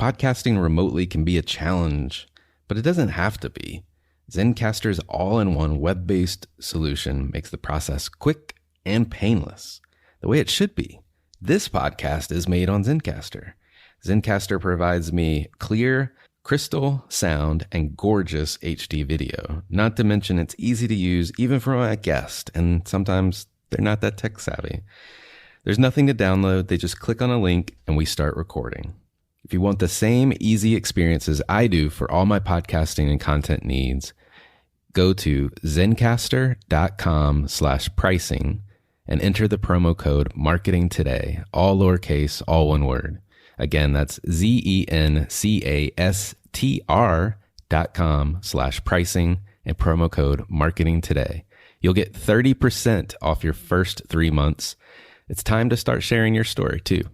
Podcasting remotely can be a challenge, but it doesn't have to be. Zencastr's all-in-one web-based solution makes the process quick and painless, the way it should be. This podcast is made on Zencastr. Zencastr provides me clear, crystal sound and gorgeous HD video. Not to mention it's easy to use even for my guest, and sometimes they're not that tech savvy. There's nothing to download. They just click on a link and we start recording. If you want the same easy experiences I do for all my podcasting and content needs, go to zencastr.com/pricing and enter the promo code marketing today, all lowercase, all one word. Again, that's zencastr.com/pricing and promo code marketing today. You'll get 30% off your first 3 months. It's time to start sharing your story too.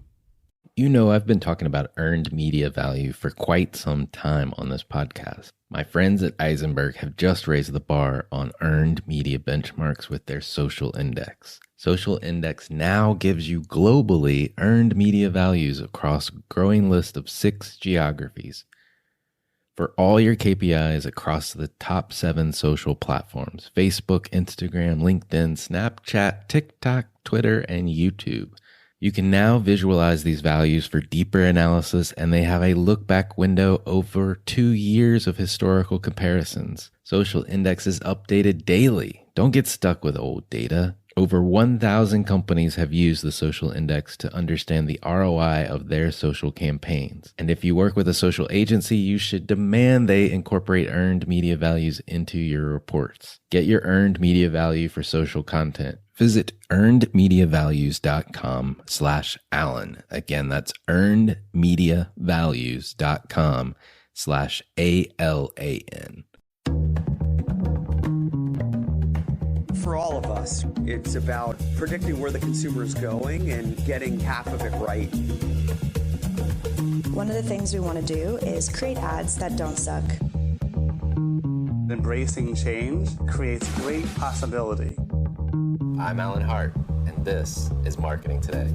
You know, I've been talking about earned media value for quite some time on this podcast. My friends at Eisenberg have just raised the bar on earned media benchmarks with their social index. Social Index now gives you globally earned media values across a growing list of 6 geographies for all your KPIs across the top 7 social platforms: Facebook, Instagram, LinkedIn, Snapchat, TikTok, Twitter, and YouTube. You can now visualize these values for deeper analysis, and they have a look-back window over 2 years of historical comparisons. Social Index is updated daily. Don't get stuck with old data. Over 1,000 companies have used the Social Index to understand the ROI of their social campaigns. And if you work with a social agency, you should demand they incorporate earned media values into your reports. Get your earned media value for social content. Visit earnedmediavalues.com/Alan. Again, that's earnedmediavalues.com/ALAN. For all of us, it's about predicting where the consumer is going and getting half of it right. One of the things we want to do is create ads that don't suck. Embracing change creates great possibility. I'm Alan Hart, and this is Marketing Today.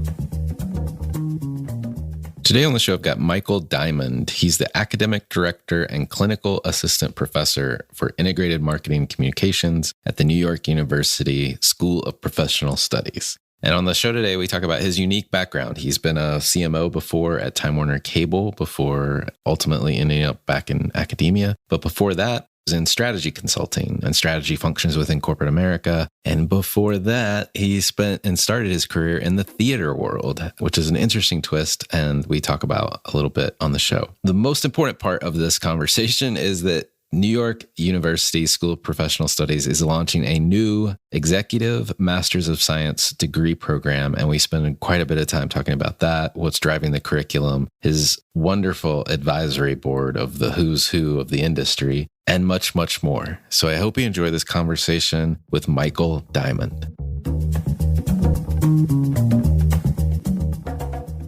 Today on the show, I've got Michael Diamond. He's the Academic Director and Clinical Assistant Professor for Integrated Marketing Communications at the New York University School of Professional Studies. And on the show today, we talk about his unique background. He's been a CMO before at Time Warner Cable, before ultimately ending up back in academia. But before that, was in strategy consulting and strategy functions within corporate America. And before that, he spent and started his career in the theater world, which is an interesting twist. And we talk about a little bit on the show. The most important part of this conversation is that New York University School of Professional Studies is launching a new Executive Masters of Science degree program, and we spend quite a bit of time talking about that, what's driving the curriculum, his wonderful advisory board of the who's who of the industry, and much, much more. So I hope you enjoy this conversation with Michael Diamond.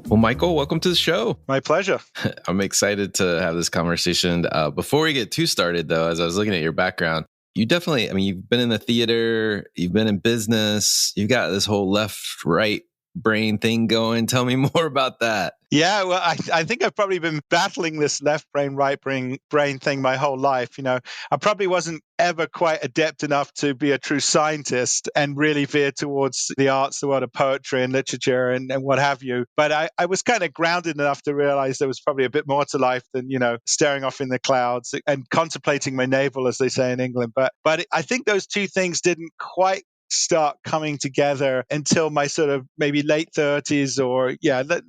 Well, Michael, welcome to the show. My pleasure. I'm excited to have this conversation. Before we get too started, though, as I was looking at your background, you definitely, you've been in the theater, you've been in business, you've got this whole left-right brain thing going. Tell me more about that. Yeah, well, I think I've probably been battling this left brain, right brain thing my whole life. You know, I probably wasn't ever quite adept enough to be a true scientist and really veer towards the arts, the world of poetry and literature and what have you. But I was kind of grounded enough to realize there was probably a bit more to life than, staring off in the clouds and contemplating my navel, as they say in England. But I think those two things didn't quite start coming together until my sort of maybe late 30s or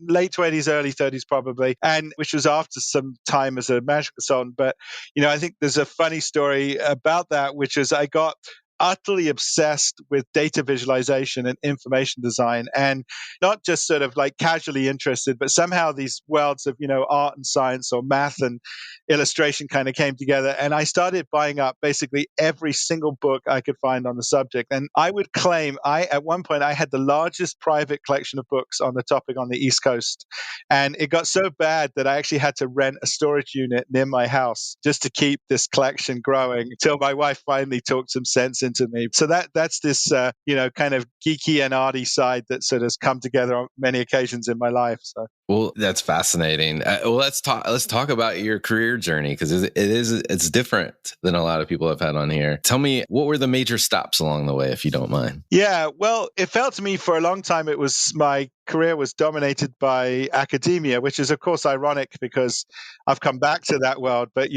late 20s, early 30s probably, and which was after some time as a management consultant. But I think there's a funny story about that, which is I got utterly obsessed with data visualization and information design, and not just sort of like casually interested, but somehow these worlds of art and science or math and illustration kind of came together, and I started buying up basically every single book I could find on the subject. And I would claim at one point I had the largest private collection of books on the topic on the East Coast, and it got so bad that I actually had to rent a storage unit near my house just to keep this collection growing until my wife finally talked some sense into me. So that's this kind of geeky and arty side that sort of has come together on many occasions in my life. So Well, that's fascinating. Well, let's talk about your career journey, because it's different than a lot of people have had on here. Tell me, what were the major stops along the way, if you don't mind? Yeah, well, it felt to me for a long time my career was dominated by academia, which is of course ironic because I've come back to that world. But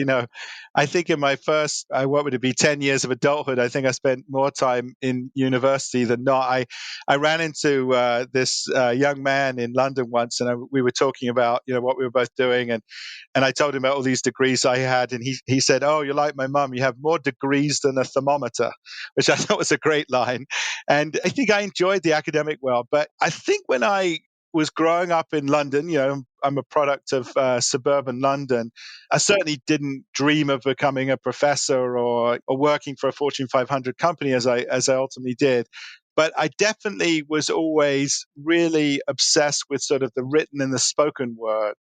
I think in my first, what would it be, 10 years of adulthood, I think I spent more time in university than not. I ran into this young man in London once, and we were talking about what we were both doing, and I told him about all these degrees I had, and he said, "Oh, you're like my mum. You have more degrees than a thermometer," which I thought was a great line. And I think I enjoyed the academic world. But I think when I was growing up in London, I'm a product of suburban London. I certainly didn't dream of becoming a professor or working for a Fortune 500 company as I ultimately did. But I definitely was always really obsessed with sort of the written and the spoken word.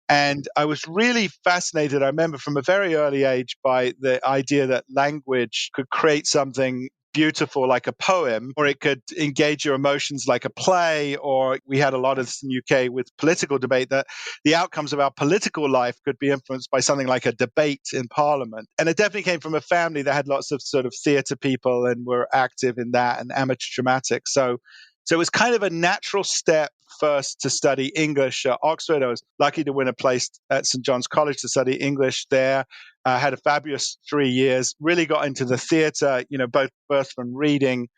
And I was really fascinated, I remember from a very early age, by the idea that language could create something beautiful like a poem, or it could engage your emotions like a play, or we had a lot of this in the UK with political debate, that the outcomes of our political life could be influenced by something like a debate in Parliament. And it definitely came from a family that had lots of sort of theatre people and were active in that and amateur dramatics. So it was kind of a natural step first to study English at Oxford. I was lucky to win a place at St. John's College to study English there. Had a fabulous 3 years, really got into the theatre, both from reading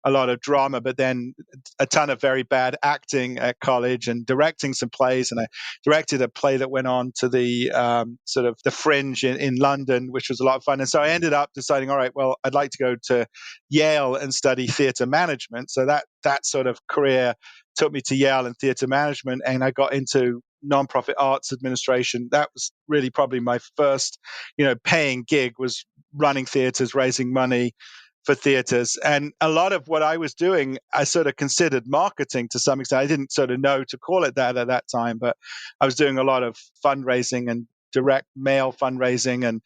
a lot of drama, but then a ton of very bad acting at college and directing some plays. And I directed a play that went on to the sort of the Fringe in London, which was a lot of fun. And so I ended up deciding, all right, well, I'd like to go to Yale and study theatre management. So that sort of career took me to Yale and theatre management, and I got into nonprofit arts administration. That was really probably my first, paying gig, was running theatres, raising money for theaters. And a lot of what I was doing, I sort of considered marketing to some extent. I didn't sort of know to call it that at that time, but I was doing a lot of fundraising and direct mail fundraising and,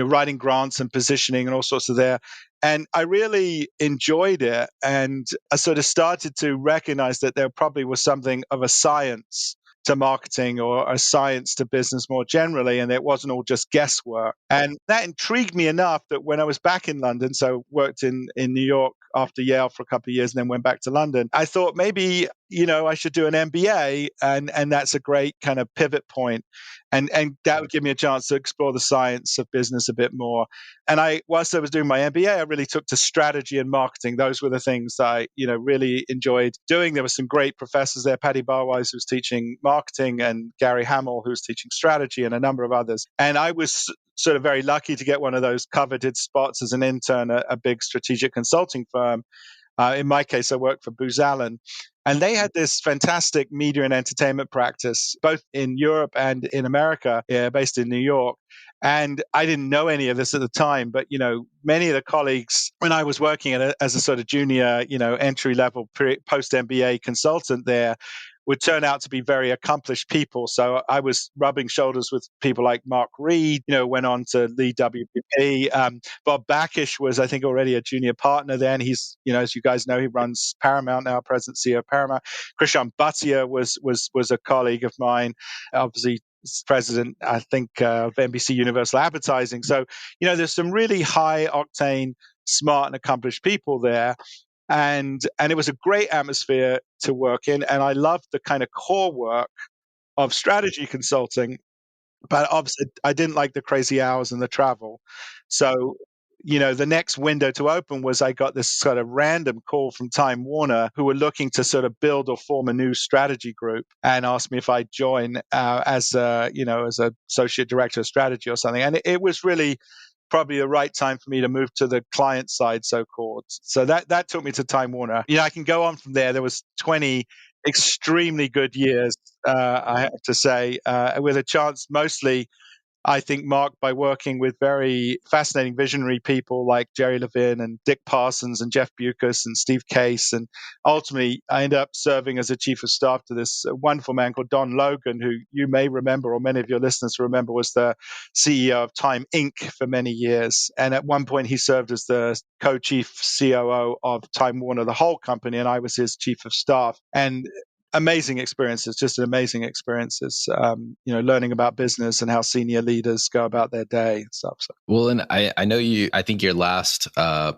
writing grants and positioning and all sorts of there. And I really enjoyed it. And I sort of started to recognize that there probably was something of a science to marketing, or a science to business more generally, and it wasn't all just guesswork. And that intrigued me enough that when I was back in London, so worked in New York after Yale for a couple of years and then went back to London, I thought maybe, I should do an MBA, and that's a great kind of pivot point. And that would give me a chance to explore the science of business a bit more. And whilst I was doing my MBA, I really took to strategy and marketing. Those were the things I, really enjoyed doing. There were some great professors there, Paddy Barwise, who was teaching marketing, and Gary Hamill, who was teaching strategy, and a number of others. And I was sort of very lucky to get one of those coveted spots as an intern at a big strategic consulting firm. In my case, I worked for Booz Allen. And they had this fantastic media and entertainment practice, both in Europe and in America, based in New York. And I didn't know any of this at the time, but, many of the colleagues, when I was working as a sort of junior, entry level post MBA consultant there, would turn out to be very accomplished people. So I was rubbing shoulders with people like Mark Reed, went on to lead WPP. Bob Backish was, I think, already a junior partner then. He's, as you guys know, he runs Paramount now, present CEO of Paramount. Krishan Bhatia was a colleague of mine, obviously president, I think, of NBC Universal Advertising. So, there's some really high octane, smart and accomplished people there. And it was a great atmosphere to work in. And I loved the kind of core work of strategy consulting, but obviously I didn't like the crazy hours and the travel. So, the next window to open was I got this sort of random call from Time Warner, who were looking to sort of build or form a new strategy group, and asked me if I'd join as an associate director of strategy or something. And it was really probably the right time for me to move to the client side, so called. So that took me to Time Warner. I can go on from there. There was 20 extremely good years, I have to say, with a chance mostly, I think, marked by working with very fascinating visionary people like Jerry Levin and Dick Parsons and Jeff Bewkes and Steve Case. And ultimately, I ended up serving as a chief of staff to this wonderful man called Don Logan, who you may remember, or many of your listeners remember, was the CEO of Time Inc. for many years. And at one point, he served as the co-chief COO of Time Warner, the whole company, and I was his chief of staff. And amazing experiences, just amazing experiences, learning about business and how senior leaders go about their day and stuff. So. Well, and I know I think your last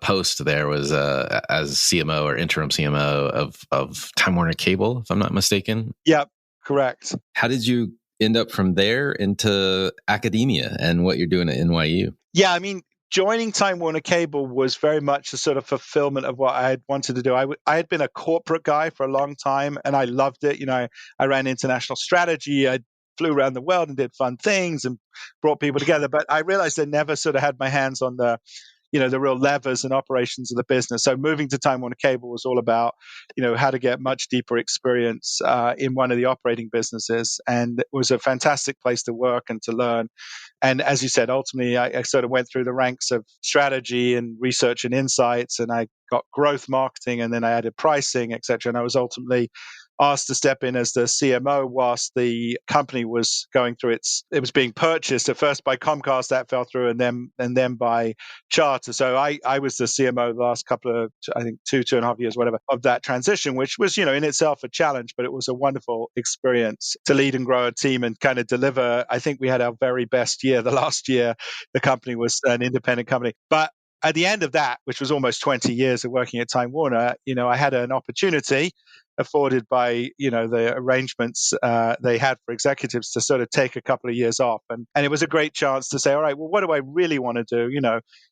post there was as CMO or interim CMO of Time Warner Cable, if I'm not mistaken. Yeah, correct. How did you end up from there into academia and what you're doing at NYU? Yeah, I mean, joining Time Warner Cable was very much a sort of fulfillment of what I had wanted to do. I had been a corporate guy for a long time, and I loved it. I ran international strategy. I flew around the world and did fun things and brought people together. But I realized I never sort of had my hands on the real levers and operations of the business. So moving to Time Warner Cable was all about, how to get much deeper experience in one of the operating businesses. And it was a fantastic place to work and to learn. And as you said, ultimately, I sort of went through the ranks of strategy and research and insights, and I got growth marketing, and then I added pricing, et cetera. And I was ultimately asked to step in as the CMO whilst the company was going through it was being purchased at first by Comcast, that fell through, and then by Charter. So I was the CMO the last couple of, I think, 2.5 years, whatever, of that transition, which was, in itself a challenge, but it was a wonderful experience to lead and grow a team and kind of deliver. I think we had our very best year. The last year, the company was an independent company. But at the end of that, which was almost 20 years of working at Time Warner, I had an opportunity afforded by the arrangements they had for executives to sort of take a couple of years off, and it was a great chance to say, all right, well, what do I really want to do?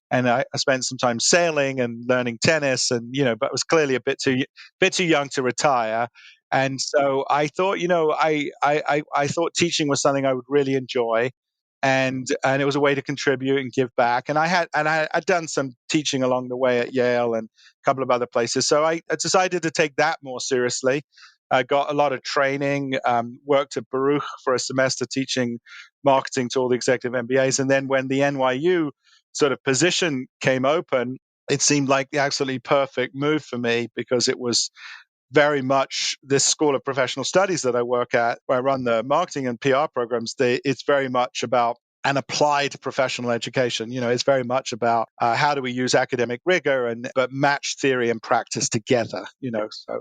And I spent some time sailing and learning tennis, and but was clearly a bit too young to retire. And so I thought, I thought teaching was something I would really enjoy, and it was a way to contribute and give back. And I'd done some teaching along the way at Yale and a couple of other places. So I decided to take that more seriously. I got a lot of training, worked at Baruch for a semester teaching marketing to all the executive MBAs. And then when the NYU sort of position came open, it seemed like the absolutely perfect move for me, because it was very much this School of Professional Studies that I work at, where I run the marketing and PR programs. It's very much about an applied professional education. It's very much about how do we use academic rigor but match theory and practice together.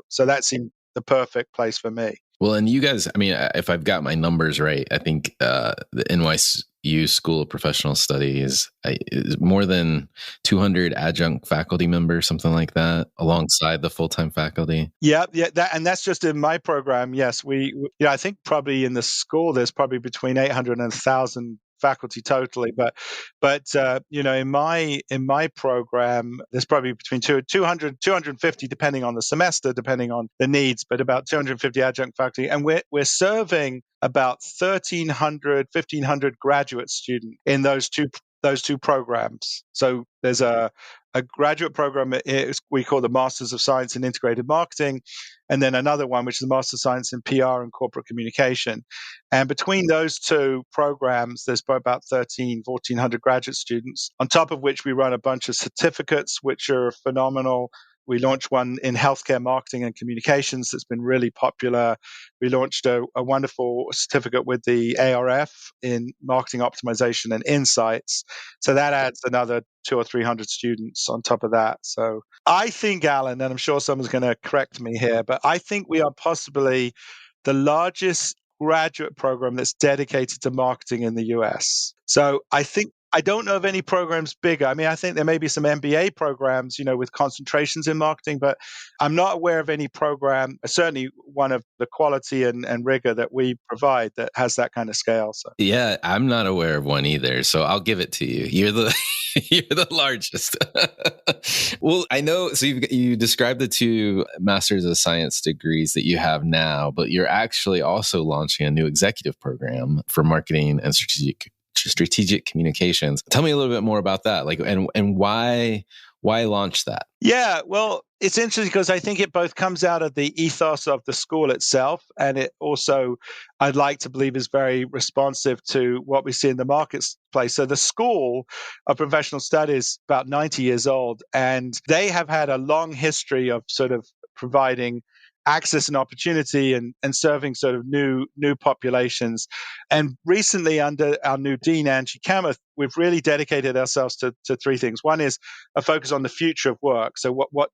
So that seemed the perfect place for me. Well, and you guys, I mean, if I've got my numbers right, I think the NYU School of Professional Studies is more than 200 adjunct faculty members, something like that, alongside the full-time faculty. Yeah, that's just in my program. Yes, I think probably in the school there's probably between 800 and 1,000 faculty totally, but in my program there's probably between 250 depending on the semester, depending on the needs, but about 250 adjunct faculty, and we're serving about 1,500 graduate students in those two programs. So there's a graduate program we call the Masters of Science in Integrated Marketing, and then another one which is the Master of Science in PR and Corporate Communication. And between those two programs, there's about 1,400 graduate students, on top of which we run a bunch of certificates, which are phenomenal. We launched one in healthcare marketing and communications that's been really popular. We launched a wonderful certificate with the ARF in marketing optimization and insights. So that adds another 200 or 300 students on top of that. So I think, Alan, and I'm sure someone's going to correct me here, but I think we are possibly the largest graduate program that's dedicated to marketing in the US. So I don't know of any programs bigger. I mean, I think there may be some MBA programs, with concentrations in marketing, but I'm not aware of any program, certainly one of the quality and rigor that we provide, that has that kind of scale. So yeah, I'm not aware of one either. So I'll give it to you. You're the you're the largest. Well, I know. So you described the two Masters of Science degrees that you have now, but you're actually also launching a new executive program for marketing and strategic communications. Tell me a little bit more about that, and why launch that? Yeah, well, it's interesting because I think it both comes out of the ethos of the school itself, and it also, I'd like to believe, is very responsive to what we see in the marketplace. So the School of Professional Studies, about 90 years old, and they have had a long history of sort of providing access and opportunity and serving sort of new populations. And recently, under our new dean, Angie Kamath, we've really dedicated ourselves to three things. One is a focus on the future of work. So what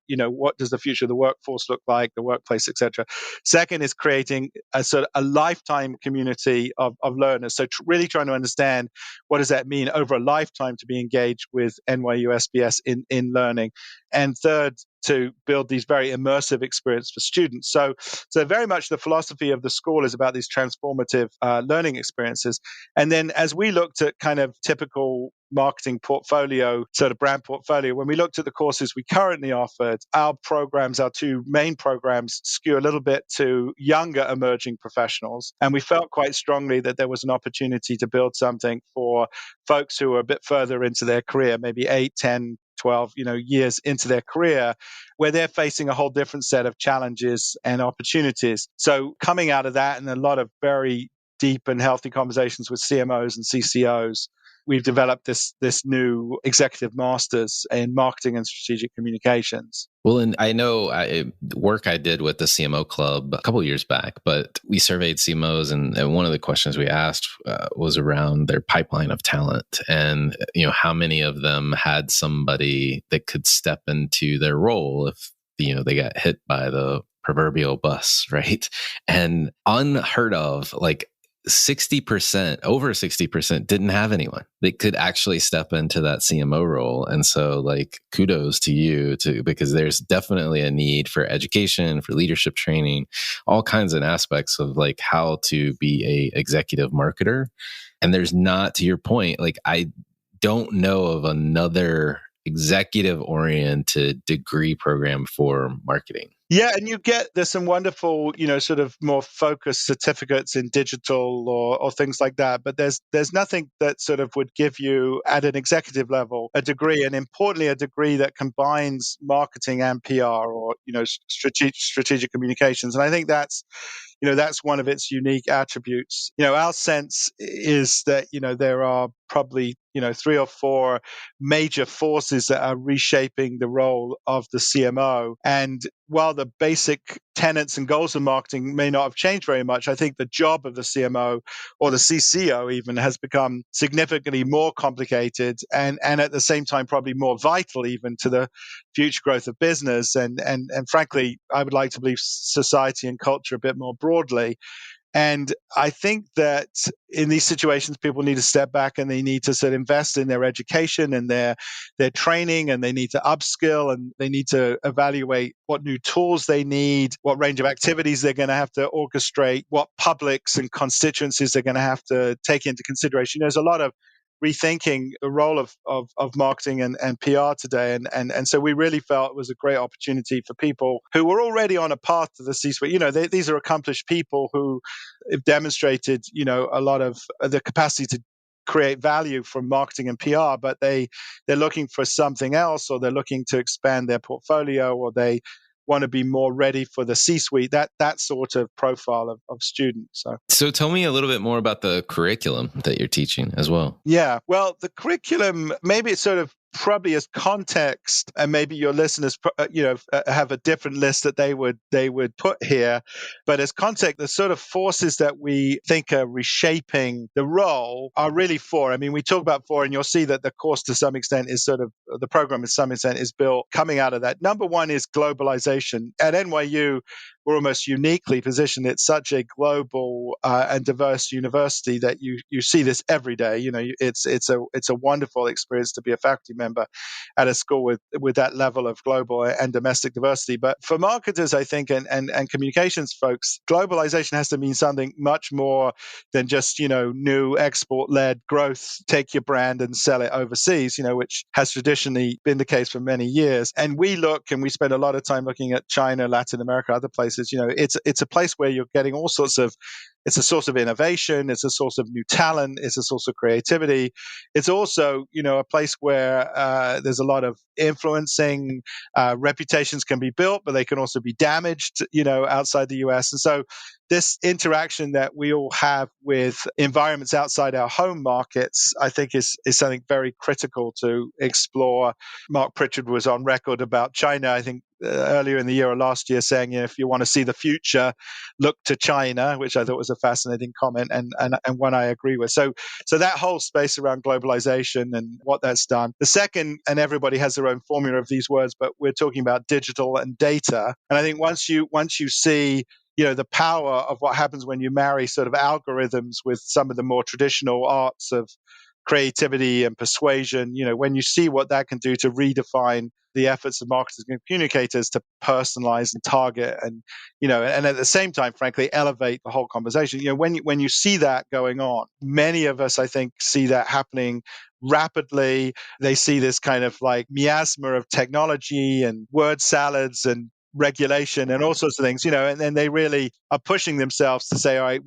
does the future of the workforce look like, the workplace, etc. Second is creating a sort of a lifetime community of learners. So really trying to understand what does that mean over a lifetime to be engaged with NYU SBS in learning. And third, to build these very immersive experiences for students. So very much the philosophy of the school is about these transformative learning experiences. And then as we looked at kind of typical marketing portfolio, sort of brand portfolio, when we looked at the courses we currently offered, our two main programs skew a little bit to younger emerging professionals. And we felt quite strongly that there was an opportunity to build something for folks who are a bit further into their career, maybe 8, 10, 12 years into their career, where they're facing a whole different set of challenges and opportunities. So coming out of that and a lot of very deep and healthy conversations with CMOs and CCOs, we've developed this new executive masters in marketing and strategic communications. Well, and I know work I did with the CMO club a couple of years back, but we surveyed CMOs, and one of the questions we asked was around their pipeline of talent, and how many of them had somebody that could step into their role if they got hit by the proverbial bus, right? And unheard of, like 60%, over 60% didn't have anyone that could actually step into that CMO role. And so kudos to you because there's definitely a need for education, for leadership training, all kinds of aspects of how to be a executive marketer. And there's not, to your point, I don't know of another executive oriented degree program for marketing. Yeah, and there's some wonderful, sort of more focused certificates in digital or things like that. But there's nothing that sort of would give you at an executive level a degree, and importantly, a degree that combines marketing and PR or strategic communications. And I think that's one of its unique attributes. Our sense is that there are probably 3 or 4 major forces that are reshaping the role of the CMO. And while the basic tenets and goals of marketing may not have changed very much, I think the job of the CMO or the CCO even has become significantly more complicated and at the same time probably more vital even to the future growth of business and frankly, I would like to believe society and culture a bit more broadly. And I think that in these situations, people need to step back and they need to sort of invest in their education and their training, and they need to upskill and they need to evaluate what new tools they need, what range of activities they're going to have to orchestrate, what publics and constituencies they're going to have to take into consideration. There's a lot of rethinking the role of marketing and PR today. And so we really felt it was a great opportunity for people who were already on a path to the C-suite. These are accomplished people who have demonstrated, a lot of the capacity to create value from marketing and PR, but they're looking for something else, or they're looking to expand their portfolio, or they want to be more ready for the C-suite, that sort of profile of students. So tell me a little bit more about the curriculum that you're teaching as well. Yeah, well, the curriculum, maybe it's sort of probably as context, and maybe your listeners, have a different list that they would put here. But as context, the sort of forces that we think are reshaping the role are really 4. I mean, we talk about 4, and you'll see that the course to some extent is the program to some extent is built coming out of that. Number 1 is globalization. At NYU, we're almost uniquely positioned. It's such a global and diverse university that you see this every day. It's a wonderful experience to be a faculty member at a school with that level of global and domestic diversity. But for marketers, I think, and communications folks, globalization has to mean something much more than just new export-led growth. Take your brand and sell it overseas, which has traditionally been the case for many years. And we spend a lot of time looking at China, Latin America, other places. It's a place where you're getting all sorts of. It's a source of innovation. It's a source of new talent. It's a source of creativity. It's also, a place where there's a lot of influencing. Reputations can be built, but they can also be damaged, outside the US. And so this interaction that we all have with environments outside our home markets, I think is something very critical to explore. Mark Pritchard was on record about China, I think, earlier in the year or last year saying, if you want to see the future, look to China, which I thought was a fascinating comment and one I agree with. So that whole space around globalization and what that's done. The second, and everybody has their own formula of these words, but we're talking about digital and data. And I think once you see the power of what happens when you marry sort of algorithms with some of the more traditional arts of creativity and persuasion, when you see what that can do to redefine the efforts of marketers and communicators to personalize and target and, and at the same time, frankly, elevate the whole conversation. When you see that going on, many of us, I think, see that happening rapidly. They see this kind of like miasma of technology and word salads and regulation and all sorts of things, and then they really are pushing themselves to say, all right,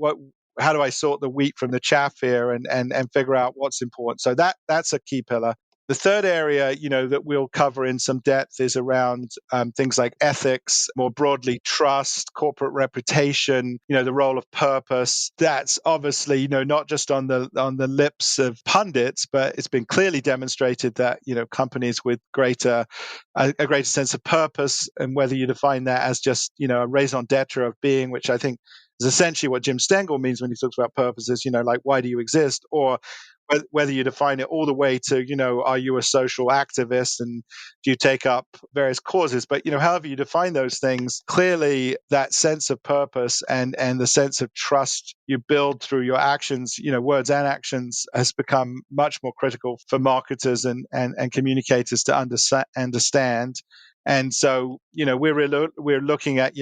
how do I sort the wheat from the chaff here and figure out what's important? So that's a key pillar. The third area, that we'll cover in some depth is around things like ethics, more broadly trust, corporate reputation, the role of purpose. That's obviously, not just on the lips of pundits, but it's been clearly demonstrated that, companies with a greater sense of purpose, and whether you define that as just, a raison d'etre of being, which I think is essentially what Jim Stengel means when he talks about purposes, like, why do you exist? Or whether you define it all the way to, are you a social activist and do you take up various causes? But, however you define those things, clearly that sense of purpose and the sense of trust you build through your actions, words and actions, has become much more critical for marketers and communicators to understand. And so, we're looking at,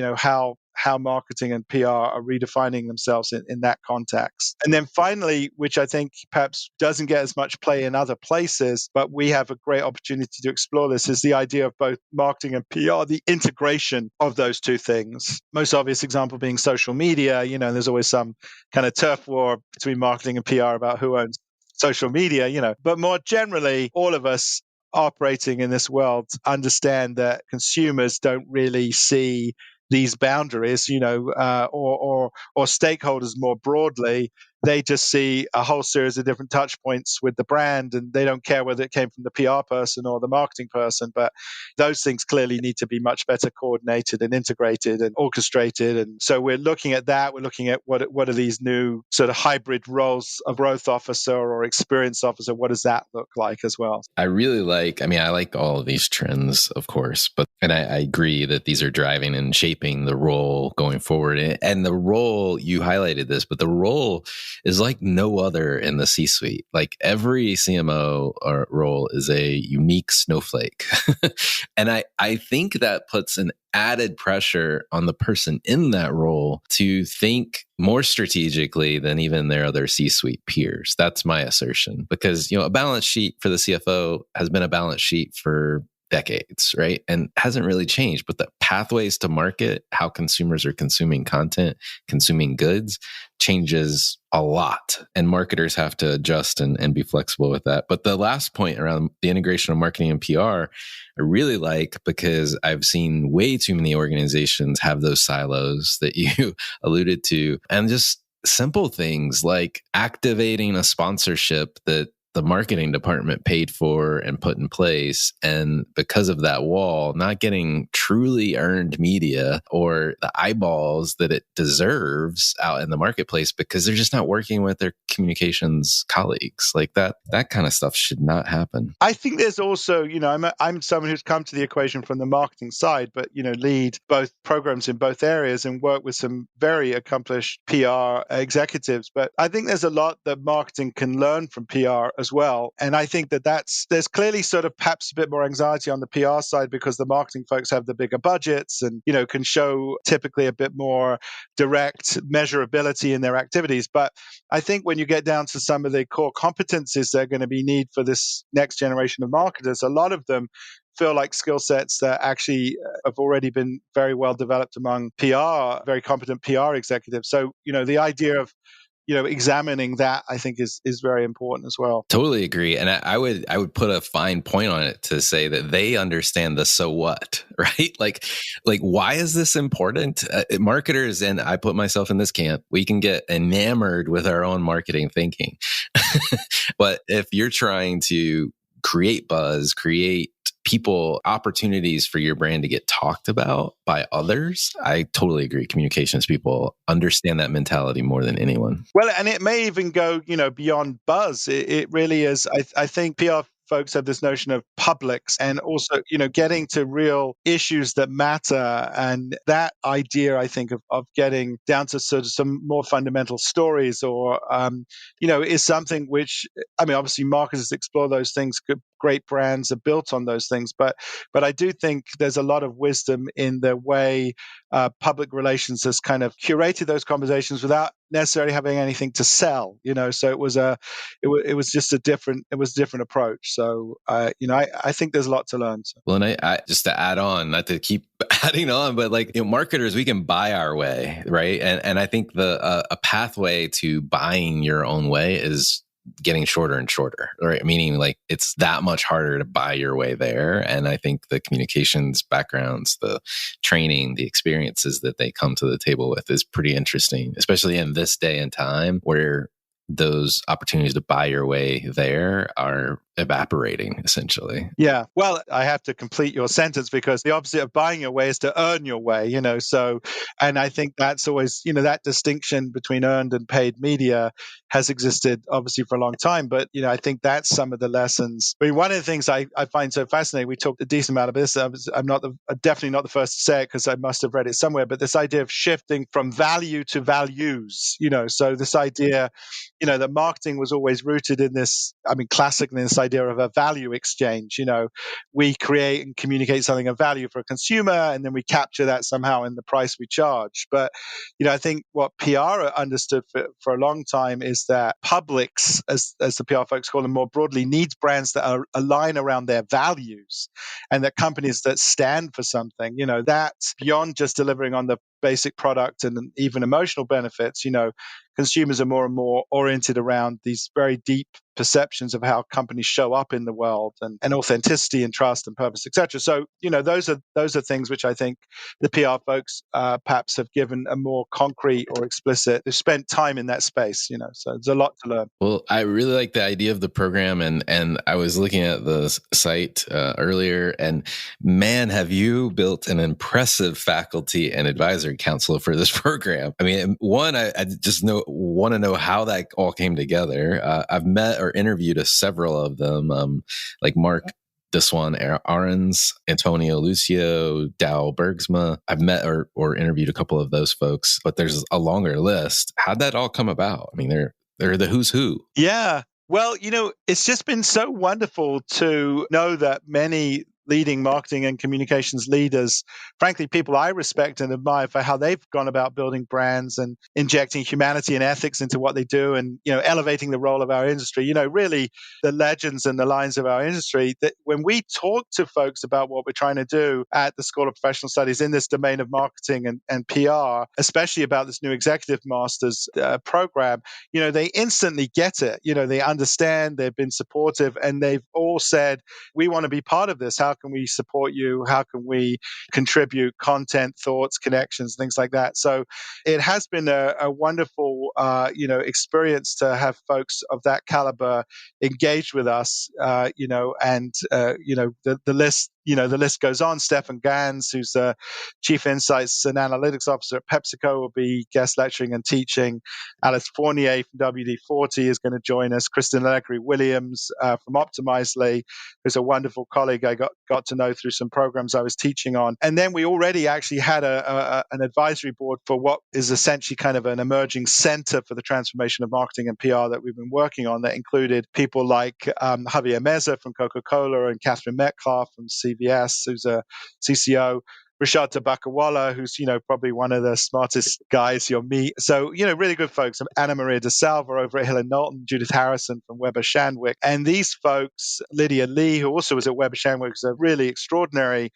how marketing and PR are redefining themselves in that context. And then finally, which I think perhaps doesn't get as much play in other places, but we have a great opportunity to explore this, is the idea of both marketing and PR, the integration of those two things. Most obvious example being social media. There's always some kind of turf war between marketing and PR about who owns social media, but more generally, all of us operating in this world understand that consumers don't really see these boundaries, or stakeholders more broadly. They just see a whole series of different touch points with the brand, and they don't care whether it came from the PR person or the marketing person. But those things clearly need to be much better coordinated and integrated and orchestrated. And so we're looking at that. We're looking at what are these new sort of hybrid roles of growth officer or experience officer. What does that look like as well? I like all of these trends, of course, and I agree that these are driving and shaping the role going forward. And the role, you highlighted this, but the role is like no other in the C-suite. Like every CMO role is a unique snowflake. And I think that puts an added pressure on the person in that role to think more strategically than even their other C-suite peers. That's my assertion. Because, a balance sheet for the CFO has been a balance sheet for decades, right? And hasn't really changed, but the pathways to market, how consumers are consuming content, consuming goods, changes a lot. And marketers have to adjust and be flexible with that. But the last point around the integration of marketing and PR, I really like, because I've seen way too many organizations have those silos that you alluded to, and just simple things like activating a sponsorship that the marketing department paid for and put in place. And because of that wall, not getting truly earned media or the eyeballs that it deserves out in the marketplace, because they're just not working with their communications colleagues. Like that kind of stuff should not happen. I think there's also, I'm someone who's come to the equation from the marketing side, but, lead both programs in both areas and work with some very accomplished PR executives. But I think there's a lot that marketing can learn from PR as well. And I think there's clearly sort of perhaps a bit more anxiety on the PR side because the marketing folks have the bigger budgets and, can show typically a bit more direct measurability in their activities. But I think when you get down to some of the core competencies that are going to be need for this next generation of marketers, a lot of them feel like skill sets that actually have already been very well developed among very competent PR executives. So, the idea of examining that, I think is very important as well. Totally agree. And I would put a fine point on it to say that they understand the so what, right? Like why is this important? Marketers, and I put myself in this camp, we can get enamored with our own marketing thinking. But if you're trying to create buzz, create people opportunities for your brand to get talked about by others. I totally agree. Communications people understand that mentality more than anyone. Well, and it may even go, beyond buzz. It really is. I think PR folks have this notion of publics and also, getting to real issues that matter. And that idea, I think, of getting down to sort of some more fundamental stories or, is something which, I mean, obviously marketers explore those things. Great brands are built on those things. But I do think there's a lot of wisdom in the way public relations has kind of curated those conversations without necessarily having anything to sell, so it was just a different approach. So I think there's a lot to learn. So. Well, and I just to add on, not to keep adding on, but like, marketers, we can buy our way, right? And I think a pathway to buying your own way is getting shorter and shorter, right? Meaning like it's that much harder to buy your way there. And I think the communications backgrounds, the training, the experiences that they come to the table with is pretty interesting, especially in this day and time where those opportunities to buy your way there are evaporating, essentially. Yeah. Well, I have to complete your sentence because the opposite of buying your way is to earn your way, so, and I think that's always, that distinction between earned and paid media has existed obviously for a long time. But, I think that's some of the lessons. I mean, one of the things I find so fascinating, we talked a decent amount of this. I'm definitely not the first to say it because I must have read it somewhere, but this idea of shifting from value to values, so this idea, that marketing was always rooted in this, classically in this idea of a value exchange. We create and communicate something of value for a consumer, and then we capture that somehow in the price we charge. But, I think what PR understood for a long time is that publics, as the PR folks call them more broadly, needs brands that align around their values and that companies that stand for something, that's beyond just delivering on the basic product and even emotional benefits. Consumers are more and more oriented around these very deep perceptions of how companies show up in the world and authenticity and trust and purpose, etc. So, those are things which I think the PR folks perhaps have given a more concrete or explicit. They've spent time in that space, so there's a lot to learn. Well, I really like the idea of the program, and I was looking at the site earlier, and man, have you built an impressive faculty and advisory council for this program. I mean, one, I just want to know how that all came together. I've met or interviewed several of them, like Mark Deswan Ahrens, Antonio Lucio, Dow Bergsma. I've met or interviewed a couple of those folks, but there's a longer list. How'd that all come about? I mean, they're the who's who. Yeah. Well, it's just been so wonderful to know that many leading marketing and communications leaders, frankly, people I respect and admire for how they've gone about building brands and injecting humanity and ethics into what they do and, elevating the role of our industry, really the legends and the lines of our industry. That when we talk to folks about what we're trying to do at the School of Professional Studies in this domain of marketing and PR, especially about this new executive master's program, they instantly get it. They understand, they've been supportive, and they've all said, we want to be part of this. How can we support you? How can we contribute content, thoughts, connections, things like that? So it has been a wonderful, experience to have folks of that caliber engage with us, and the list. The list goes on. Stefan Gans, who's the Chief Insights and Analytics Officer at PepsiCo, will be guest lecturing and teaching. Alice Fournier from WD-40 is going to join us. Kristen Allegri-Williams from Optimizely, who's a wonderful colleague I got to know through some programs I was teaching on. And then we already actually had an advisory board for what is essentially kind of an emerging center for the transformation of marketing and PR that we've been working on, that included people like Javier Meza from Coca-Cola and Catherine Metcalf from CVS, who's a CCO. Rishad Tabakawala, who's, probably one of the smartest guys you'll meet. So, really good folks. Anna Maria De Salva over at Hill and Knowlton, Judith Harrison from Weber Shandwick. And these folks, Lydia Lee, who also was at Weber Shandwick, is a really extraordinary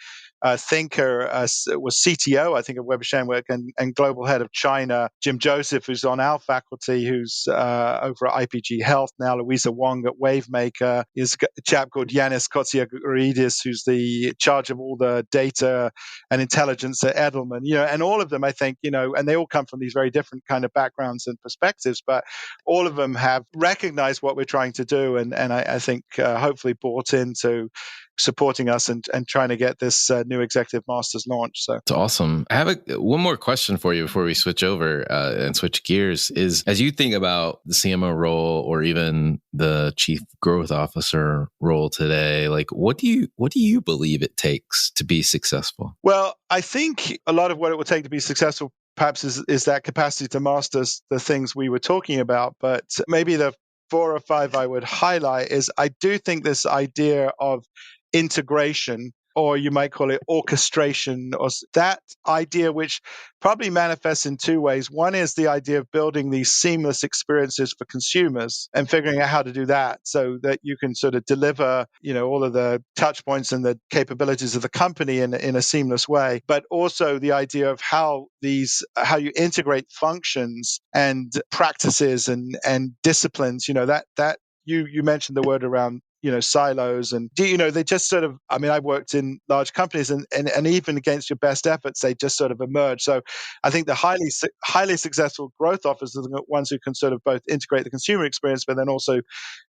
thinker, was CTO, I think, of Weber Shandwick and global head of China. Jim Joseph, who's on our faculty, who's over at IPG Health now. Louisa Wong at Wavemaker. Is a chap called Yanis Kotsiagouridis, who's the charge of all the data and intelligence at Edelman, and all of them, I think, and they all come from these very different kind of backgrounds and perspectives, but all of them have recognized what we're trying to do and I think hopefully bought into supporting us and trying to get this new executive masters launched. So it's awesome. I have one more question for you before we switch over and switch gears. Is as you think about the CMO role or even the chief growth officer role today, like what do you believe it takes to be successful? Well, I think a lot of what it will take to be successful perhaps is that capacity to master the things we were talking about. But maybe the 4 or 5 I would highlight is I do think this idea of integration, or you might call it orchestration, or that idea, which probably manifests in 2 ways. One is the idea of building these seamless experiences for consumers and figuring out how to do that so that you can sort of deliver, all of the touch points and the capabilities of the company in a seamless way. But also the idea of how you integrate functions and practices and disciplines, that you mentioned the word around silos, and they just sort of, I've worked in large companies, and even against your best efforts they just sort of emerge. So I think the highly successful growth officers are the ones who can sort of both integrate the consumer experience but then also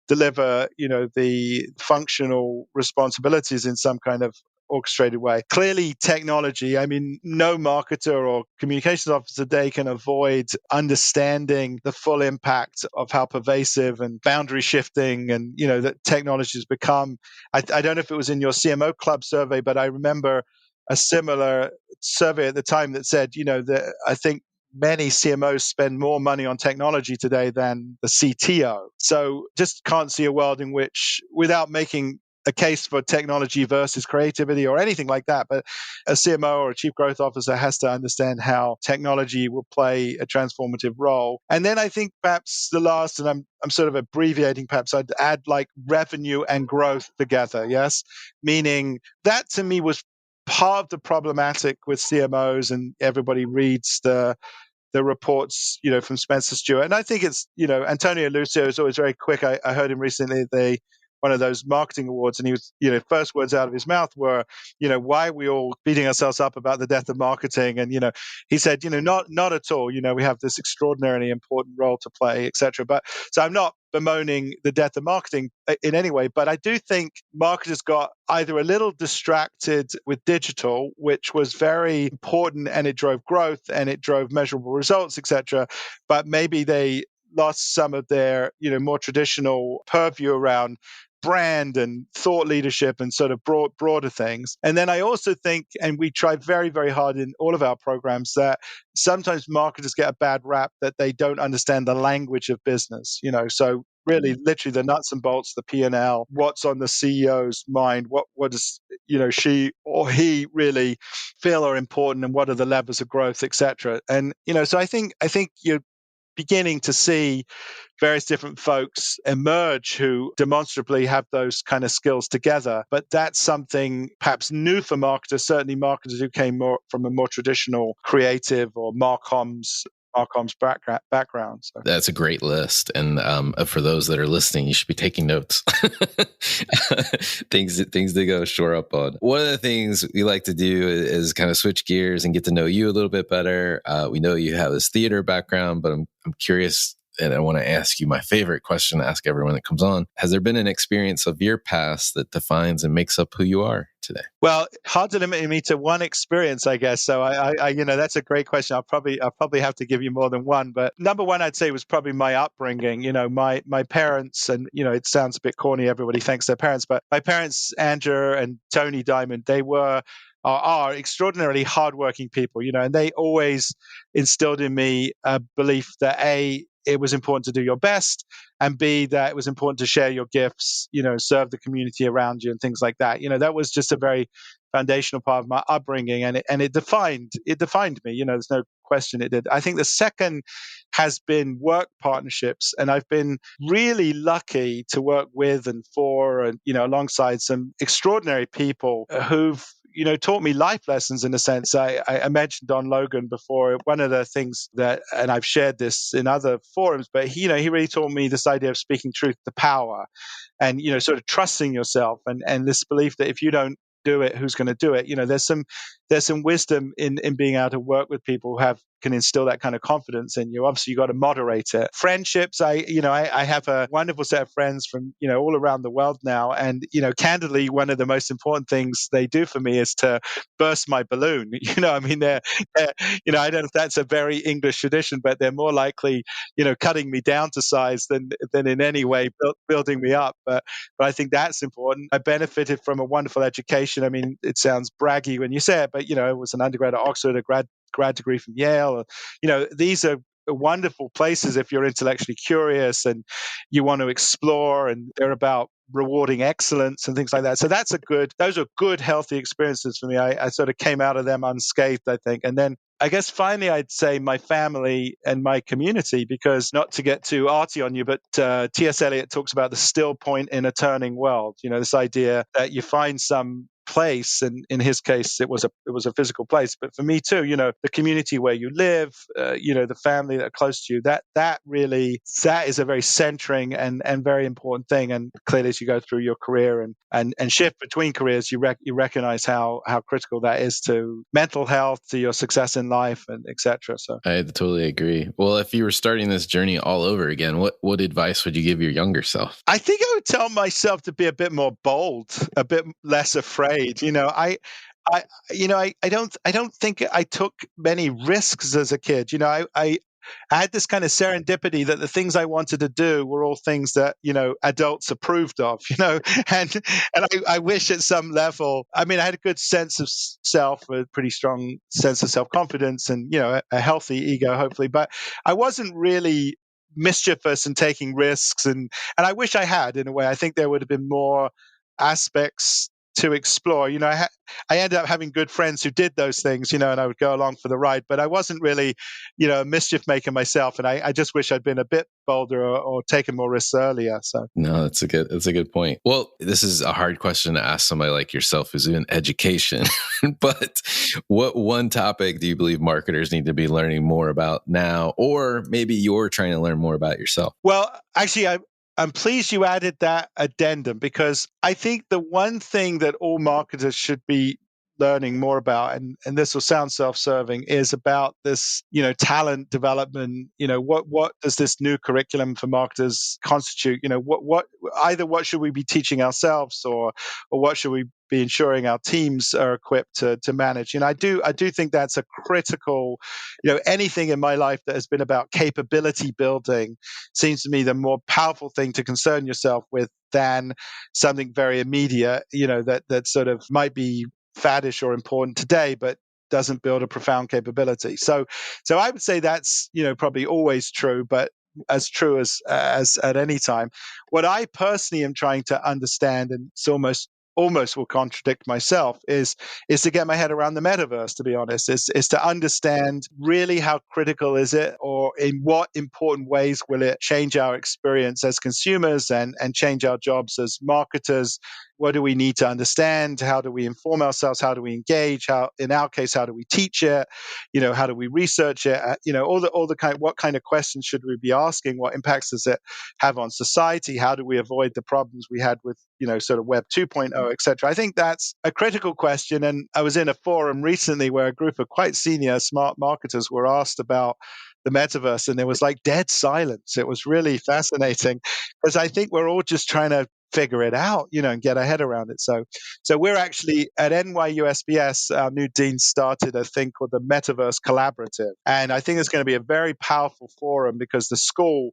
deliver the functional responsibilities in some kind of orchestrated way. Clearly, technology, no marketer or communications officer today can avoid understanding the full impact of how pervasive and boundary shifting and, that technology has become. I don't know if it was in your CMO Club survey, but I remember a similar survey at the time that said, that I think many CMOs spend more money on technology today than the CTO. So just can't see a world in which, without making a case for technology versus creativity or anything like that, but a CMO or a chief growth officer has to understand how technology will play a transformative role. And then I think perhaps the last, and I'm sort of abbreviating, perhaps I'd add like revenue and growth together. Yes, meaning that to me was part of the problematic with CMOs, and everybody reads the reports, from Spencer Stewart. And I think it's, Antonio Lucio is always very quick. I heard him recently at one of those marketing awards, and he was, first words out of his mouth were, why are we all beating ourselves up about the death of marketing? And, he said, not at all. We have this extraordinarily important role to play, etc. But so I'm not bemoaning the death of marketing in any way, but I do think marketers got either a little distracted with digital, which was very important and it drove growth and it drove measurable results, etc. But maybe they lost some of their, more traditional purview around brand and thought leadership and sort of broader things. And then I also think, and we try very, very hard in all of our programs, that sometimes marketers get a bad rap that they don't understand the language of business, so really literally the nuts and bolts, the P&L, what's on the CEO's mind, what does, she or he really feel are important, and what are the levers of growth, etc. And, so I think you're beginning to see various different folks emerge who demonstrably have those kind of skills together. But that's something perhaps new for marketers, certainly marketers who came more from a more traditional creative or Marcom's background. So. That's a great list. And for those that are listening, you should be taking notes. things to go shore up on. One of the things we like to do is kind of switch gears and get to know you a little bit better. We know you have this theater background, but I'm curious, and I want to ask you my favorite question to ask everyone that comes on. Has there been an experience of your past that defines and makes up who you are today? Well, hard to limit me to one experience, I guess. So I that's a great question. I'll probably have to give you more than one. But number one, I'd say was probably my upbringing. My parents, and it sounds a bit corny. Everybody thanks their parents, but my parents, Andrew and Tony Diamond, they are extraordinarily hardworking people. And they always instilled in me a belief that it was important to do your best, and B, that it was important to share your gifts, serve the community around you and things like that. That was just a very foundational part of my upbringing, and it defined me. There's no question it did. I think the second has been work partnerships, and I've been really lucky to work with and for and alongside some extraordinary people who've taught me life lessons in a sense. I mentioned Don Logan before. One of the things that, and I've shared this in other forums, but he really taught me this idea of speaking truth to power, and sort of trusting yourself, and this belief that if you don't do it, who's going to do it? There's there's some wisdom in being able to work with people who can instill that kind of confidence in you. Obviously, you got to moderate it. Friendships, I have a wonderful set of friends from, all around the world now. And, candidly, one of the most important things they do for me is to burst my balloon. I mean, I don't know if that's a very English tradition, but they're more likely, cutting me down to size than in any way building me up. But I think that's important. I benefited from a wonderful education. I mean, it sounds braggy when you say it, but, it was an undergrad at Oxford, a grad degree from Yale. These are wonderful places if you're intellectually curious and you want to explore, and they're about rewarding excellence and things like that. So those are good, healthy experiences for me. I sort of came out of them unscathed, I think. And then I guess finally, I'd say my family and my community, because not to get too arty on you, but T.S. Eliot talks about the still point in a turning world. This idea that you find some place, and in his case it was a physical place, but for me too, the community where you live, the family that are close to you, that is a very centering and very important thing. And clearly, as you go through your career and shift between careers, you recognize how critical that is to mental health, to your success in life, and etc. So I totally agree. Well, if you were starting this journey all over again, what advice would you give your younger self? I think I would tell myself to be a bit more bold, a bit less afraid. I don't think I took many risks as a kid. I had this kind of serendipity that the things I wanted to do were all things that, adults approved of, and I wish at some level, I mean, I had a good sense of self, a pretty strong sense of self-confidence and, a healthy ego, hopefully, but I wasn't really mischievous and taking risks. And I wish I had, in a way. I think there would have been more aspects to explore. I ended up having good friends who did those things, and I would go along for the ride, but I wasn't really, a mischief maker myself. And I just wish I'd been a bit bolder or taken more risks earlier. So no, that's a good point. Well, this is a hard question to ask somebody like yourself who's in education, but what one topic do you believe marketers need to be learning more about now, or maybe you're trying to learn more about yourself? Well, actually, I'm pleased you added that addendum, because I think the one thing that all marketers should be learning more about, and this will sound self-serving, is about this, talent development. What does this new curriculum for marketers constitute? What should we be teaching ourselves, or what should we be ensuring our teams are equipped to manage? I do think that's a critical, anything in my life that has been about capability building seems to me the more powerful thing to concern yourself with than something very immediate, that sort of might be faddish or important today, but doesn't build a profound capability. So I would say that's, probably always true, but as true as at any time. What I personally am trying to understand, and it's almost will contradict myself, is to get my head around the metaverse, to be honest, is to understand really how critical is it, or in what important ways will it change our experience as consumers and change our jobs as marketers. What do we need to understand? How do we inform ourselves? How do we engage? In our case, how do we teach it? How do we research it? All the what kind of questions should we be asking? What impacts does it have on society? How do we avoid the problems we had with, sort of Web 2.0, et cetera? I think that's a critical question. And I was in a forum recently where a group of quite senior smart marketers were asked about the metaverse, and there was like dead silence. It was really fascinating, because I think we're all just trying to figure it out, and get our head around it. So we're actually at NYU SBS, our new dean started a thing called the Metaverse Collaborative. And I think it's going to be a very powerful forum, because the school,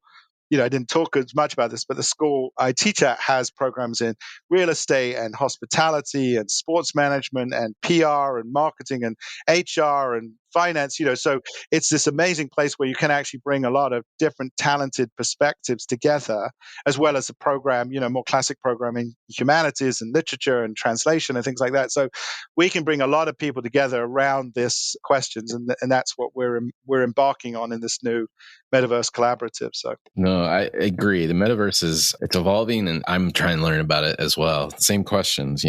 I didn't talk as much about this, but the school I teach at has programs in real estate and hospitality and sports management and PR and marketing and HR and finance, so it's this amazing place where you can actually bring a lot of different talented perspectives together, as well as a program, more classic program in humanities and literature and translation and things like that. So we can bring a lot of people together around this questions, and that's what we're embarking on in this new Metaverse Collaborative. So no, I agree. The metaverse it's evolving, and I'm trying to learn about it as well. Same questions,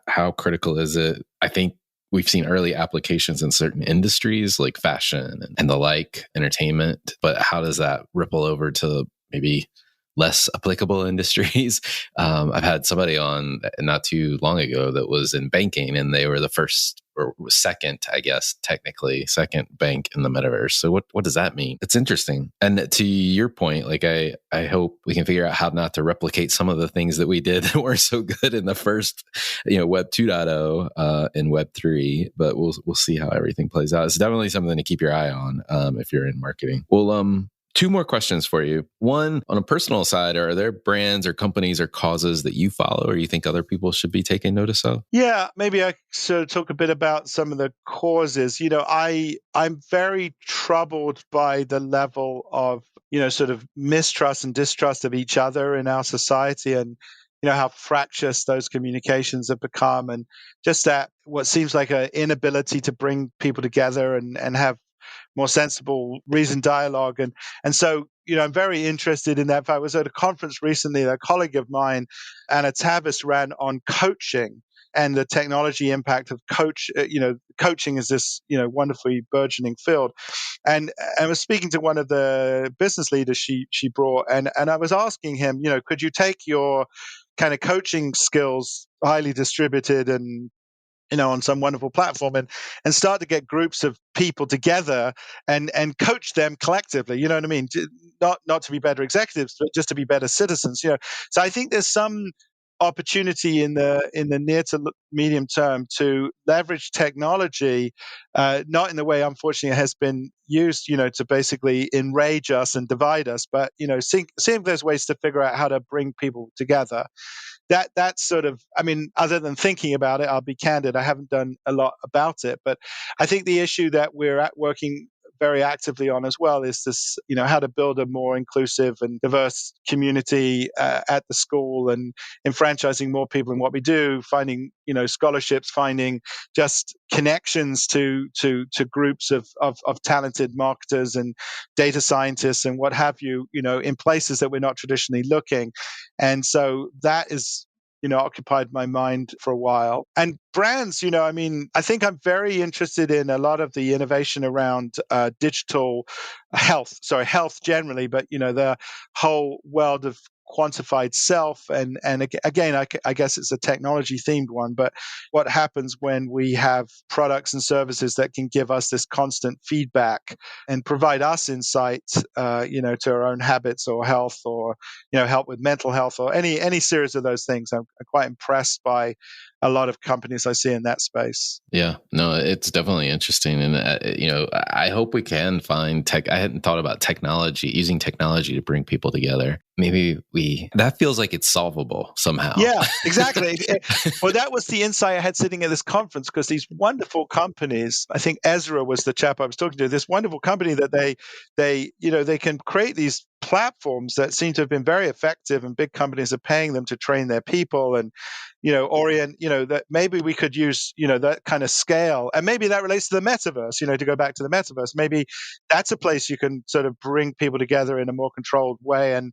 how critical is it? I think we've seen early applications in certain industries like fashion and the like, entertainment, but how does that ripple over to maybe less applicable industries? I've had somebody on not too long ago that was in banking, and they were the first or second, I guess, technically, second bank in the metaverse. So what does that mean? It's interesting. And to your point, like I hope we can figure out how not to replicate some of the things that we did that weren't so good in the first, Web 2.0 and Web 3, but we'll see how everything plays out. It's definitely something to keep your eye on if you're in marketing. Well, two more questions for you. One, on a personal side, are there brands or companies or causes that you follow or you think other people should be taking notice of? Yeah, maybe I should talk a bit about some of the causes. I'm very troubled by the level of, sort of mistrust and distrust of each other in our society, and how fractious those communications have become, and just that what seems like an inability to bring people together and have more sensible, reasoned dialogue. And so, I'm very interested in that. I was at a conference recently, a colleague of mine, Anna Tavis, ran on coaching and the technology impact of coaching is this, wonderfully burgeoning field. And I was speaking to one of the business leaders she brought, and I was asking him, could you take your kind of coaching skills, highly distributed and on some wonderful platform, and start to get groups of people together and coach them collectively. You know what I mean? Not to be better executives, but just to be better citizens. So I think there's some opportunity in the near to medium term to leverage technology, not in the way unfortunately it has been used, to basically enrage us and divide us, but seeing if there's ways to figure out how to bring people together. That's sort of, I mean, other than thinking about it, I'll be candid, I haven't done a lot about it. But I think the issue that we're working very actively on as well is this, how to build a more inclusive and diverse community at the school, and enfranchising more people in what we do, finding, scholarships, finding just connections to groups of talented marketers and data scientists and what have you, in places that we're not traditionally looking. And so that is, occupied my mind for a while. And brands, I think I'm very interested in a lot of the innovation around digital health, health generally, but, the whole world of quantified self. And again, I guess it's a technology themed one, but what happens when we have products and services that can give us this constant feedback and provide us insight, to our own habits or health, or, help with mental health, or any series of those things. I'm quite impressed by a lot of companies I see in that space. Yeah, no, it's definitely interesting. And, I hope we can find tech. I hadn't thought about using technology to bring people together. Maybe that feels like it's solvable somehow. Yeah, exactly. Well, that was the insight I had sitting at this conference, because these wonderful companies, I think Ezra was the chap I was talking to, this wonderful company that they can create these platforms that seem to have been very effective, and big companies are paying them to train their people and, orient, that maybe we could use, that kind of scale. And maybe that relates to the metaverse, to go back to the metaverse. Maybe that's a place you can sort of bring people together in a more controlled way and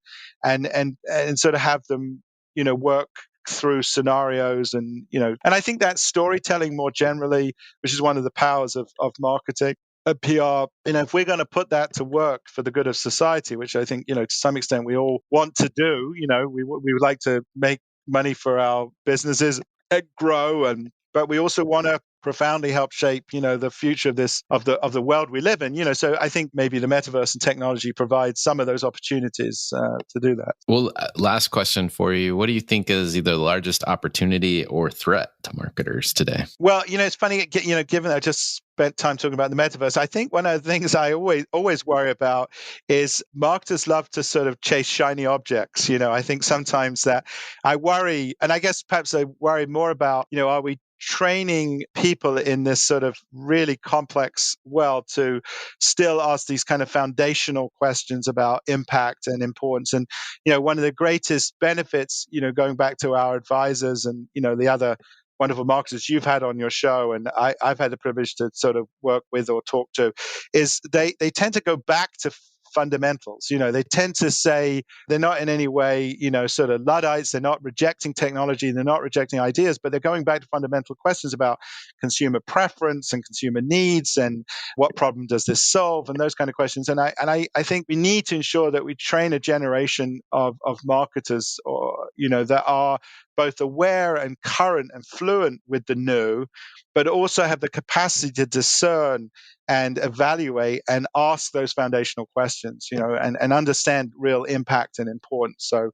sort of have them, work through scenarios and I think that storytelling more generally, which is one of the powers of marketing, PR, if we're going to put that to work for the good of society, which I think, to some extent we all want to do, we would like to make money for our businesses and grow, but we also want to profoundly help shape, the future of the world we live in. So I think maybe the metaverse and technology provides some of those opportunities to do that. Well, last question for you. What do you think is either the largest opportunity or threat to marketers today? Well, it's funny, given that I just spent time talking about the metaverse, I think one of the things I always worry about is marketers love to sort of chase shiny objects. I think sometimes that I worry, and I guess perhaps I worry more about, are we training people in this sort of really complex world to still ask these kind of foundational questions about impact and importance. And, one of the greatest benefits, going back to our advisors and, the other wonderful marketers you've had on your show, and I've had the privilege to sort of work with or talk to, is they tend to go back to fundamentals. They tend to say they're not in any way, sort of Luddites. They're not rejecting technology. They're not rejecting ideas, but they're going back to fundamental questions about consumer preference and consumer needs and what problem does this solve and those kind of questions. And I think we need to ensure that we train a generation of marketers, or, that are both aware and current and fluent with the new, but also have the capacity to discern and evaluate and ask those foundational questions, and understand real impact and importance. So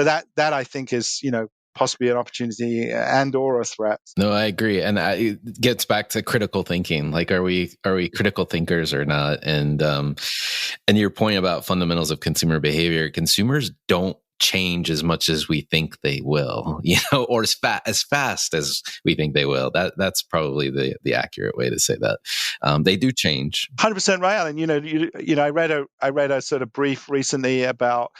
that I think is, possibly an opportunity and or a threat. No, I agree, and it gets back to critical thinking. Like, are we critical thinkers or not? And your point about fundamentals of consumer behavior, consumers don't change as much as we think they will, or as fast as we think they will. That's probably the accurate way to say that. They do change. 100% right, Alan. I read a sort of brief recently about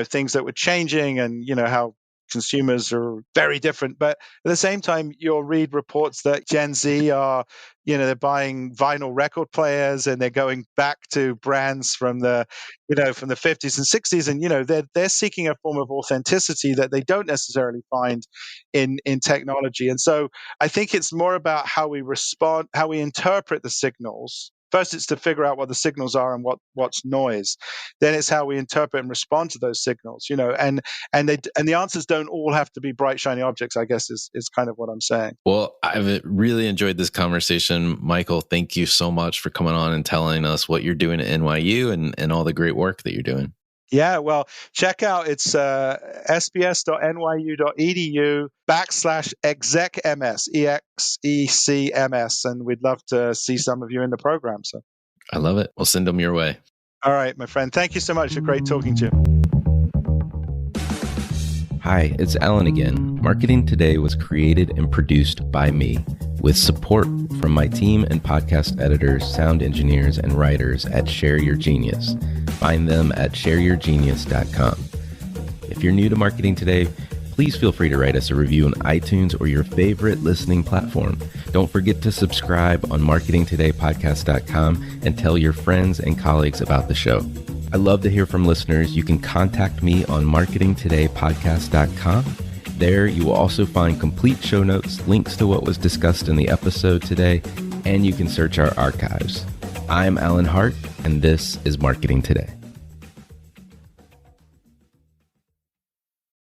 things that were changing and how consumers are very different. But at the same time, you'll read reports that Gen Z are, they're buying vinyl record players and they're going back to brands from the 50s and 60s. And, they're seeking a form of authenticity that they don't necessarily find in technology. And so I think it's more about how we respond, how we interpret the signals. First, it's to figure out what the signals are and what's noise. Then it's how we interpret and respond to those signals, and the answers don't all have to be bright, shiny objects, I guess is kind of what I'm saying. Well, I've really enjoyed this conversation. Michael, thank you so much for coming on and telling us what you're doing at NYU and all the great work that you're doing. Yeah, well, check out, it's sbs.nyu.edu/execms, EXECMS, and we'd love to see some of you in the program. So I love it. We'll send them your way. All right, my friend. Thank you so much. It's great talking to you. Hi, it's Alan again. Marketing Today was created and produced by me, with support from my team and podcast editors, sound engineers, and writers at Share Your Genius. Find them at shareyourgenius.com. If you're new to Marketing Today, please feel free to write us a review on iTunes or your favorite listening platform. Don't forget to subscribe on marketingtodaypodcast.com and tell your friends and colleagues about the show. I love to hear from listeners. You can contact me on marketingtodaypodcast.com. There, you will also find complete show notes, links to what was discussed in the episode today, and you can search our archives. I'm Alan Hart, and this is Marketing Today.